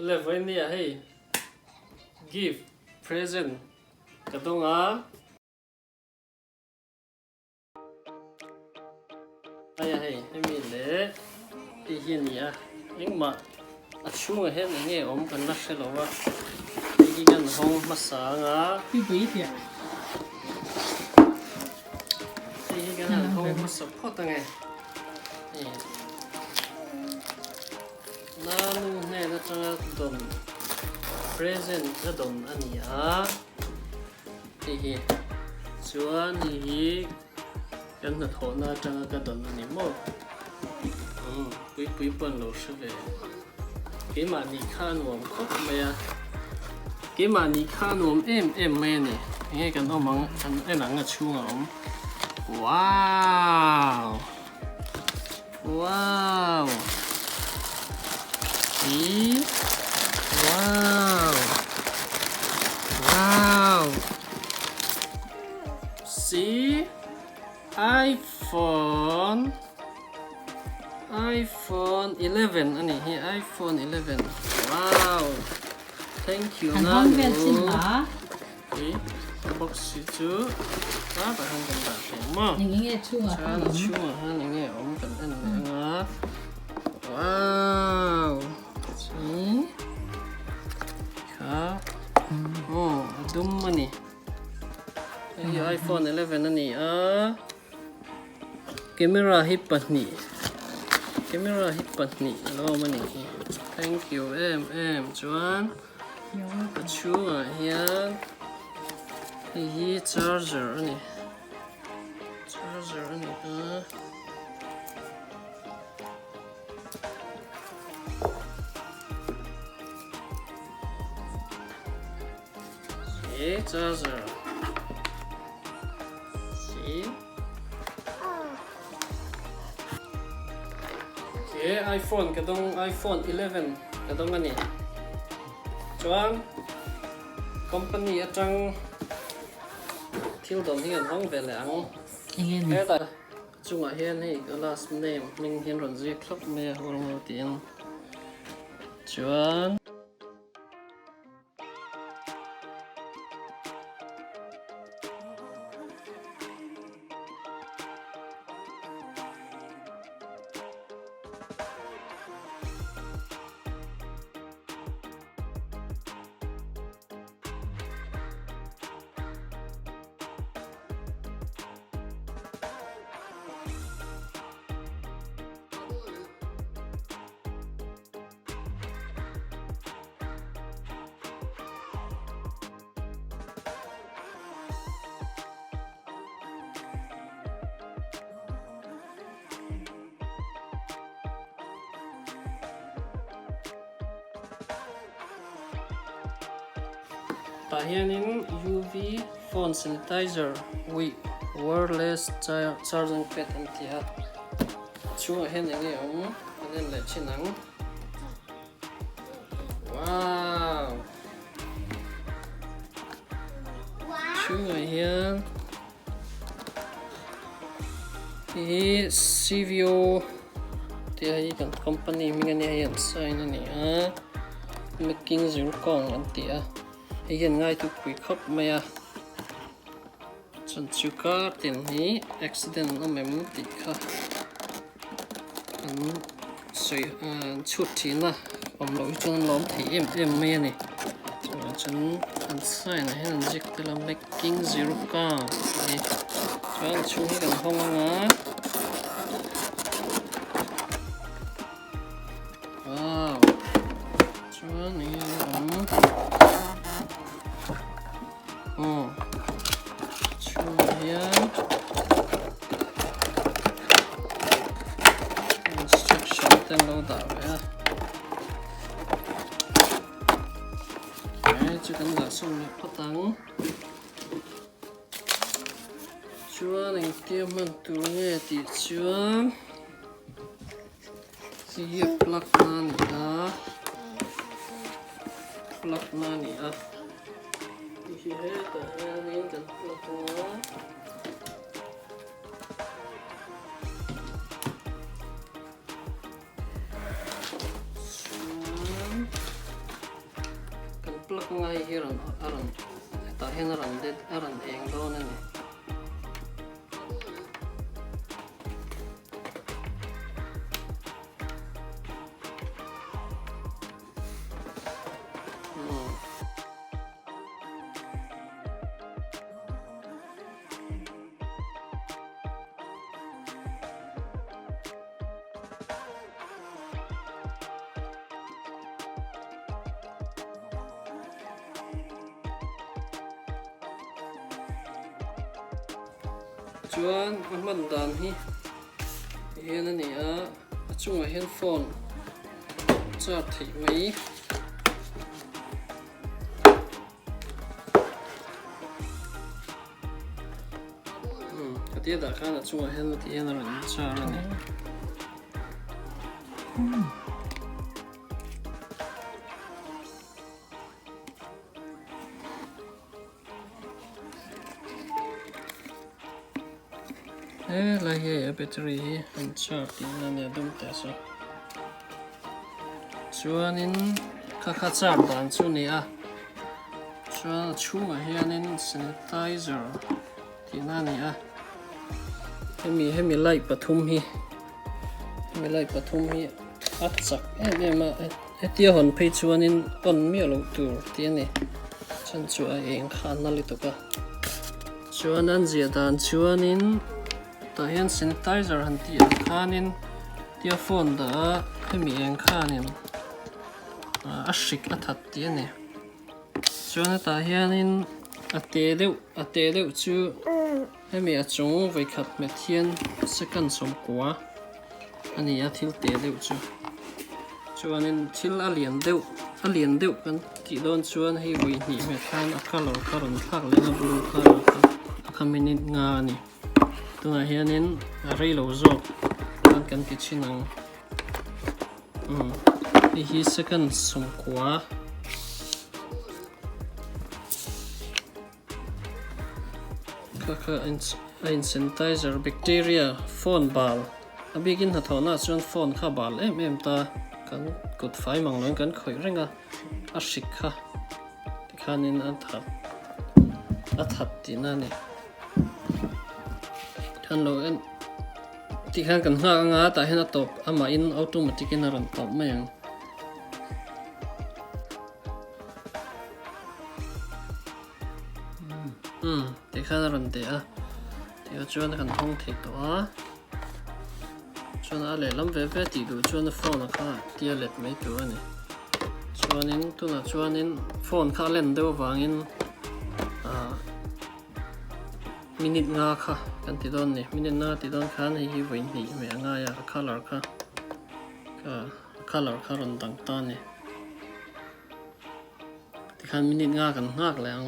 level ni hey give present kadonga aya hey mi le ti hinia engma achunga hen nge om kan na shelawa ti gan hong masanga Pi bui dia. ti gan hong support nge nanu ne na changa don present na don ania hi chuan hi kan na thona changa ka don ani mo pui pon lo shave ke ma ni khan wom khop me ya ke ma ni khan wom em me ne nge kan ho mang an enang a chunga om wow see iPhone 11 ani hi iPhone 11 wow thank you Anh na không biết xin hả? box chu ba ba han kan ba mo Những nghe chua. chan chu ha nge om kan en nga wow see ka dum mani iPhone 11 ani camera hi patni lo mani thank you em chuan achunga hian hi charger ani charger see iPhone kadong iPhone 11 kadong ani chuan company atang thil dom hi an hong ve lang Nghe he ta chunga hian hei last name ming hian ron ji thlap me hormo tin chuan Pahianin UV phone sanitizer with wireless charging pad antia chunga hen nge om anen le chinang wow chunga hian hi CVO tia hi kan company mingani hian sign ani making zero kong antia igen ngay tu quy khóc maya chân chú cá tiền hí accident nó mềm tí khá soi chút thì na om lỗi chân lóm thì em mê này chân ăn sai này hay là dịch tức là making zero ca này cho anh chú hí gần không ngá wow cho anh instruction tên lâu tạo vậy chứ cần giả xong được phát tăng chúa này tiêu mình tụ nghe thì chúa gì plug nani thì hết ta nên cần plug ก็ง่ายที่รันแต่เห็นรันเด็ดรันเองโดนนี่ชวนมันดันเห็นนี่ช่วงเห็นโฟนจัดที่ไว้ก็ที่ด่าข้าช่วงเห็นที่เห็นอะไรชาแล้วนี่อะไรเหี้ยแบตเตอรี่มันชาร์จนั่นเนี่ยดุมแต่ซะชวนนินข้าชาร์จดันช่วงนี้ชวนช่วงเฮียนิน sanitizer ที่นั่นนี่ให้มีไล่ปฐุมฮีให้มีไล่ปฐุมฮีอัดจักเนี่ยมาเที่ยวหันไปชวนนินต้นมีอะไรตัวที่นี่ฉันช่วยเองขันนั่นเลยตัวก็ชวนนั้นเสียดันชวนนินแต่เห็น sanitizer หันที่ข้านินเที่ยวโฟนด่าให้มีเองข้านินชิกทัดที่นี่ชวนแต่เห็นนินเตะเร็วจู่ให้มีจงไว้ขับเมทียนสักกันสมกว่าอันนี้ทิลเตะเร็วจู่ชวนนินทิลเลียนเร็วกันที่โดนชวนให้ไว้หนีเมทันข้าเราข้ารันพักเลยนะบลูข้าเราข้าไม่นิดงานี่ตัวเฮียนินอะไรเราโจ้กันกิจนังนี่สักกันสมกว่าก็อินเซนไทเซอร์แบคทีเรียโฟนบาลบิกินหัดหัวหน้าชวนโฟนข้าบาลตากันกดไฟมังลงกันคอยเร่งชิกค่ะที่ข้านินทัดที่นั่นนี่ท่านเราที่ข้างกันงาแต่เห็นตบมาอินอัตโนมัติกินรันตบไม่ยังที่ข้างรันเดียที่ชวนกันห้องที่ตัวชวนอะไรลำเว็บที่ดูชวนโฟนข้าที่เล็ดไม่ตัวนี่ชวนนินตัวชวนนินโฟนข้าเล่นเดี๋ยววางอินมินิงาค่ะกันที่โดนนี่มินิงาที่โดนข้านี่ไว้นี่ไม่ง่ายcolor ค่ะcolor ค่ะรันต่างๆนี่ที่ข้ามินิงากันมากแล้ว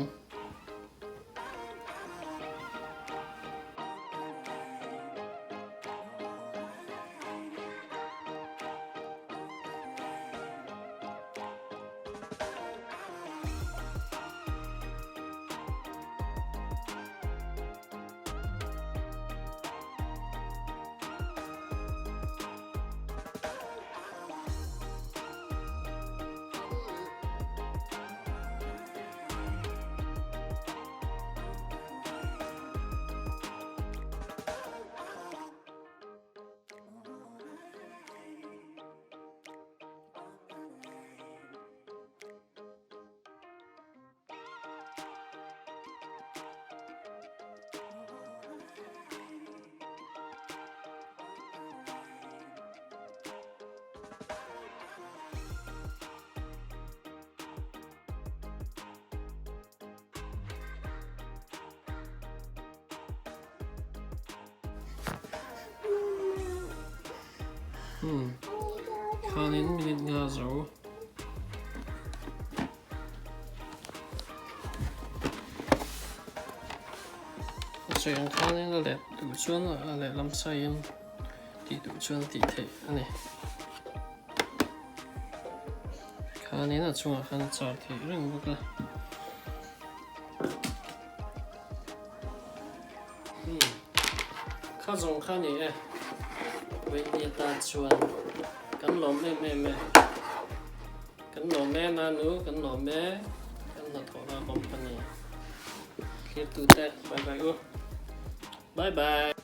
ข้านินมินิงาโซ่เสียงข้านินอะไรดูชวนอะไรลำไส้ที่ดูชวนที่เทอันนี้ข้านินช่วงขันจอดที่เรื่องบุกละข้าส่งข้านี่เว้ยตาชวนกันหลอมแม่กันหลอมแม่นาหนูกันหลอมแม่ Coca-Cola Company. Here to that. Bye bye. Oh. Bye bye.